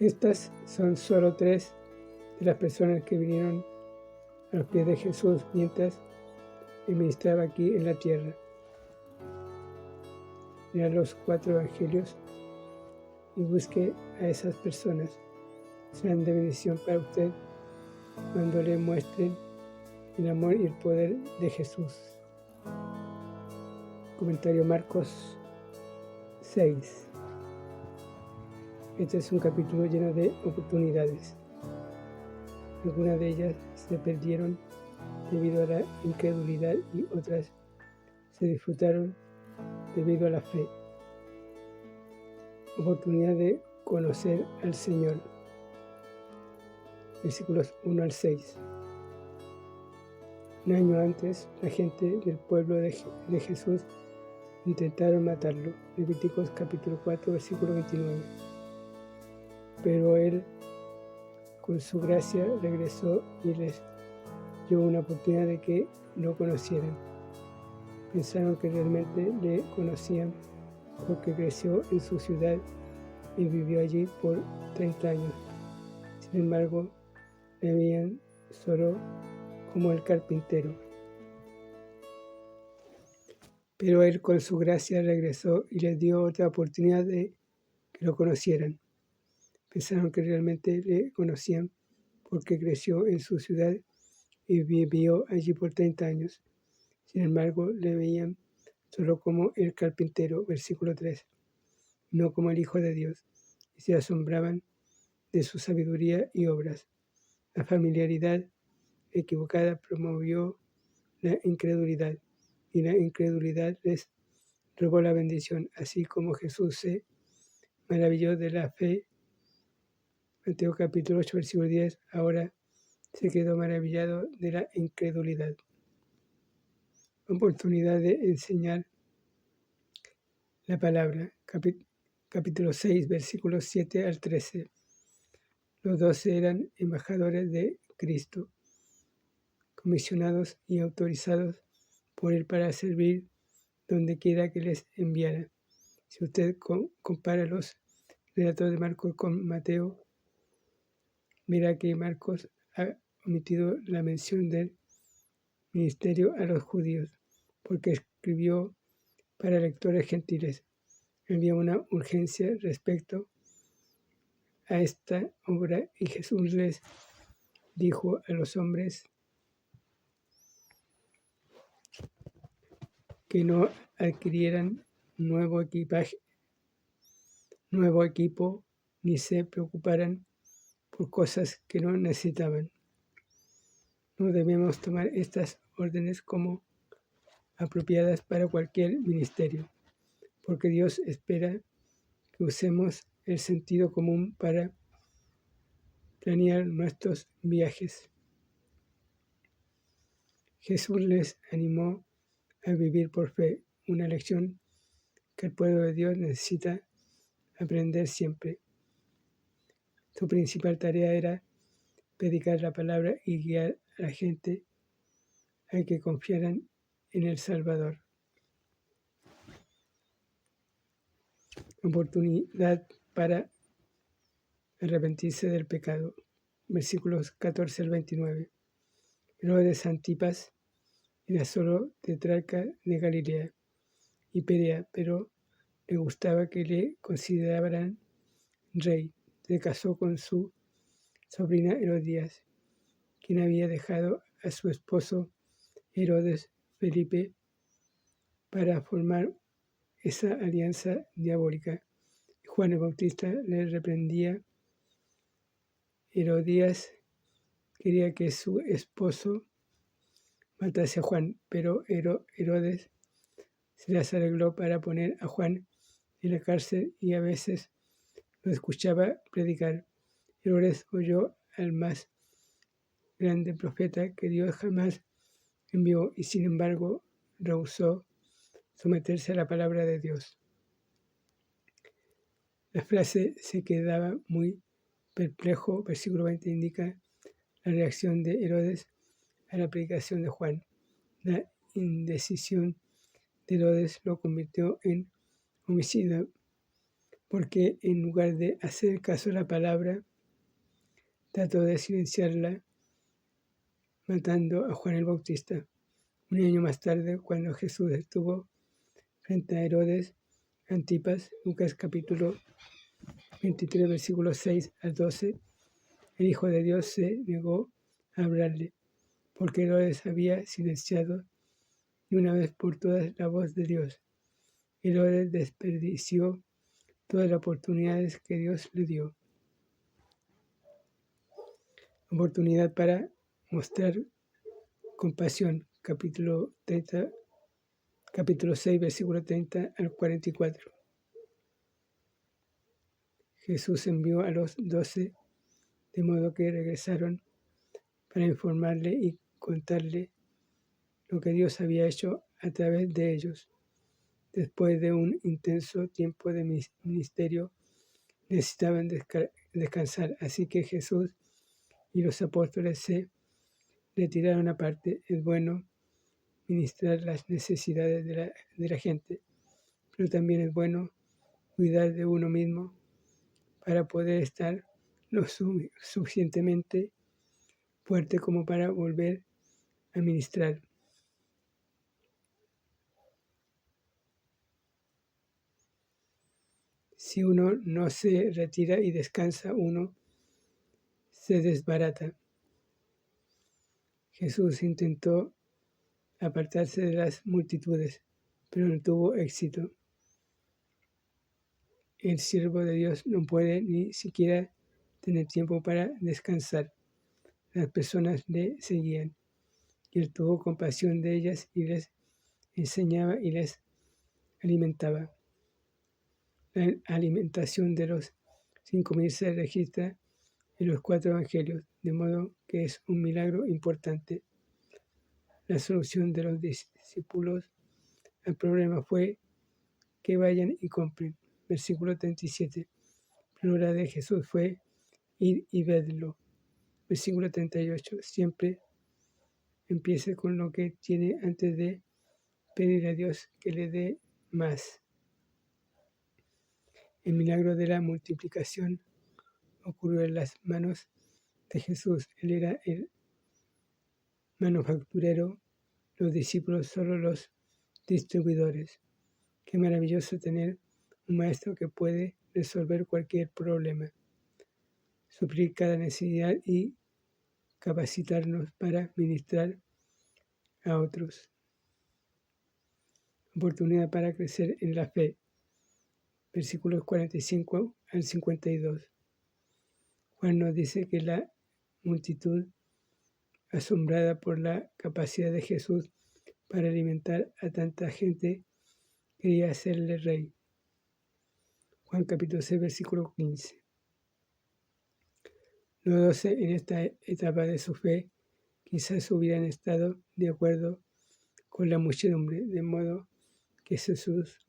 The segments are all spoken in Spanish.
Estas son solo 3 de las personas que vinieron a los pies de Jesús mientras él ministraba aquí en la tierra. Lea los 4 evangelios y busque a esas personas. Serán de bendición para usted cuando le muestren el amor y el poder de Jesús. Comentario Marcos 6. Este es un capítulo lleno de oportunidades. Algunas de ellas se perdieron debido a la incredulidad y otras se disfrutaron debido a la fe. Oportunidad de conocer al Señor. Versículos 1 al 6. Un año antes, la gente del pueblo de Jesús intentaron matarlo. Levíticos capítulo 4, versículo 29. Pero Él, con su gracia, regresó y les dio una oportunidad de que lo conocieran. Pensaron que realmente le conocían porque creció en su ciudad y vivió allí por 30 años. Sin embargo, le veían solo como el carpintero. Pero Él con su gracia regresó y les dio otra oportunidad de que lo conocieran. Pensaron que realmente le conocían porque creció en su ciudad y vivió allí por 30 años. Sin embargo, le veían solo como el carpintero, versículo 3, no como el Hijo de Dios, y se asombraban de su sabiduría y obras. La familiaridad equivocada promovió la incredulidad, y la incredulidad les robó la bendición, así como Jesús se maravilló de la fe. Mateo capítulo 8, versículo 10, ahora se quedó maravillado de la incredulidad. Oportunidad de enseñar la palabra, capítulo 6, versículos 7 al 13. Los 12 eran embajadores de Cristo, comisionados y autorizados por Él para servir donde quiera que les enviara. Si usted compara los relatos de Marcos con Mateo, verá que Marcos ha omitido la mención del ministerio a los judíos, porque escribió para lectores gentiles. Había una urgencia respecto a esta obra y Jesús les dijo a los hombres que no adquirieran nuevo equipo, ni se preocuparan por cosas que no necesitaban. No debemos tomar estas órdenes como apropiadas para cualquier ministerio, porque Dios espera que usemos el sentido común para planear nuestros viajes. Jesús les animó a vivir por fe, una lección que el pueblo de Dios necesita aprender siempre. Su principal tarea era predicar la palabra y guiar a la gente a que confiaran en el Salvador. Oportunidad para arrepentirse del pecado. Versículos 14 al 29. Herodes Antipas era solo tetrarca de Galilea y Perea, pero le gustaba que le consideraran rey. Se casó con su sobrina Herodías, quien había dejado a su esposo Herodes Felipe para formar esa alianza diabólica. Juan el Bautista le reprendía. Herodías quería que su esposo matase a Juan, pero Herodes se las arregló para poner a Juan en la cárcel y a veces lo escuchaba predicar. Herodes oyó al más grande profeta que Dios jamás envió y sin embargo rehusó someterse a la palabra de Dios. La frase se quedaba muy perplejo. Versículo 20 indica la reacción de Herodes a la predicación de Juan. La indecisión de Herodes lo convirtió en homicida. porque en lugar de hacer caso a la palabra, trató de silenciarla, matando a Juan el Bautista. Un año más tarde, cuando Jesús estuvo frente a Herodes Antipas, Lucas capítulo 23, versículos 6 al 12, el Hijo de Dios se negó a hablarle, porque Herodes había silenciado de una vez por todas la voz de Dios. Herodes desperdició todas las oportunidades que Dios le dio. Oportunidad para mostrar compasión, capítulo 6, versículo 30 al 44. Jesús envió a los 12, de modo que regresaron para informarle y contarle lo que Dios había hecho a través de ellos. Después de un intenso tiempo de ministerio, necesitaban descansar, así que Jesús y los apóstoles se retiraron aparte. Es bueno ministrar las necesidades de la gente, pero también es bueno cuidar de uno mismo para poder estar lo suficientemente fuerte como para volver a ministrar. Si uno no se retira y descansa, uno se desbarata. Jesús intentó apartarse de las multitudes, pero no tuvo éxito. El siervo de Dios no puede ni siquiera tener tiempo para descansar. Las personas le seguían y él tuvo compasión de ellas y les enseñaba y les alimentaba. La alimentación de los 5,000 se registra en los 4 evangelios, de modo que es un milagro importante. La solución de los discípulos al problema fue que vayan y compren. Versículo 37. La hora de Jesús fue ir y vedlo. Versículo 38. Siempre empiece con lo que tiene antes de pedir a Dios que le dé más. El milagro de la multiplicación ocurrió en las manos de Jesús. Él era el manufacturero, los discípulos solo los distribuidores. Qué maravilloso tener un maestro que puede resolver cualquier problema, suplir cada necesidad y capacitarnos para ministrar a otros. Oportunidad para crecer en la fe. Versículos 45 al 52. Juan nos dice que la multitud, asombrada por la capacidad de Jesús para alimentar a tanta gente, quería hacerle rey. Juan capítulo 6, versículo 15. Los 12 en esta etapa de su fe quizás hubieran estado de acuerdo con la muchedumbre, de modo que Jesús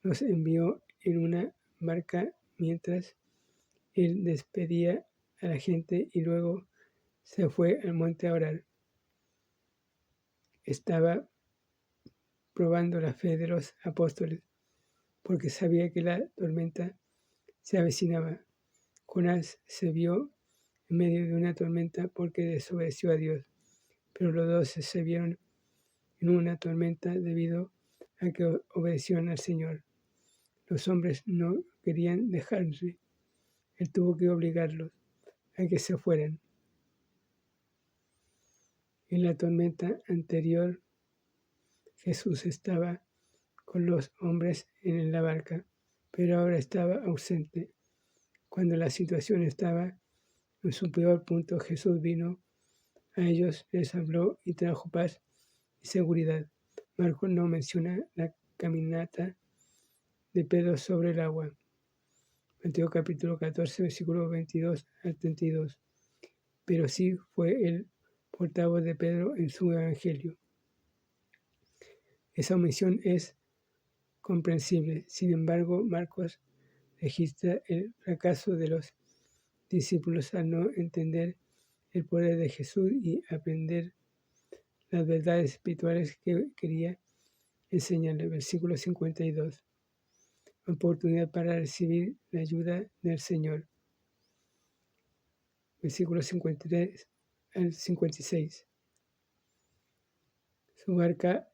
los envió en una barca mientras él despedía a la gente y luego se fue al monte a orar. Estaba probando la fe de los apóstoles porque sabía que la tormenta se avecinaba. Jonás se vio en medio de una tormenta porque desobedeció a Dios, pero los 12 se vieron en una tormenta debido a que obedecieron al Señor. Los hombres no querían dejarse. Él tuvo que obligarlos a que se fueran. En la tormenta anterior, Jesús estaba con los hombres en la barca, pero ahora estaba ausente. Cuando la situación estaba en su peor punto, Jesús vino a ellos, les habló y trajo paz y seguridad. Marcos no menciona la caminata de Pedro sobre el agua. Mateo capítulo 14, versículos 22 al 32. Pero sí fue el portavoz de Pedro en su evangelio. Esa omisión es comprensible. Sin embargo, Marcos registra el fracaso de los discípulos al no entender el poder de Jesús y aprender las verdades espirituales que quería enseñarle. Versículo 52. oportunidad para recibir la ayuda del Señor. Versículos 53 al 56. Su barca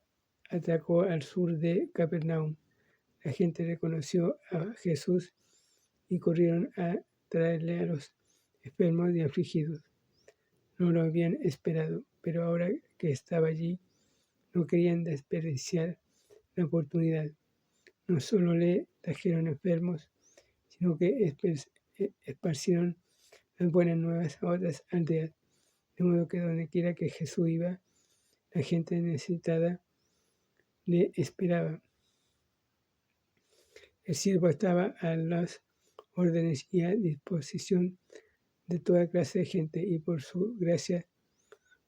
atracó al sur de Capernaum. La gente reconoció a Jesús y corrieron a traerle a los enfermos y afligidos. No lo habían esperado, pero ahora que estaba allí, no querían desperdiciar la oportunidad. No solo le trajeron enfermos, sino que esparcieron las buenas nuevas a otras aldeas, de modo que donde quiera que Jesús iba, la gente necesitada le esperaba. El siervo estaba a las órdenes y a disposición de toda clase de gente, y por su gracia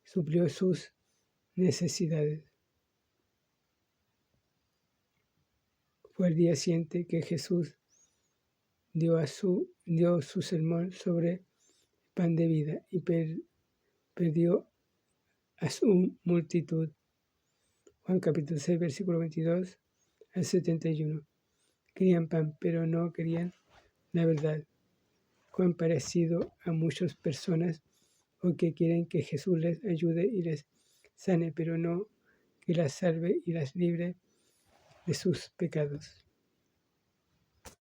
suplió sus necesidades. Fue el día siguiente que Jesús dio su sermón sobre pan de vida y perdió a su multitud. Juan capítulo 6, versículo 22 al 71. Querían pan, pero no querían la verdad. Cuán parecido a muchas personas o que quieren que Jesús les ayude y les sane, pero no que las salve y las libre de sus pecados.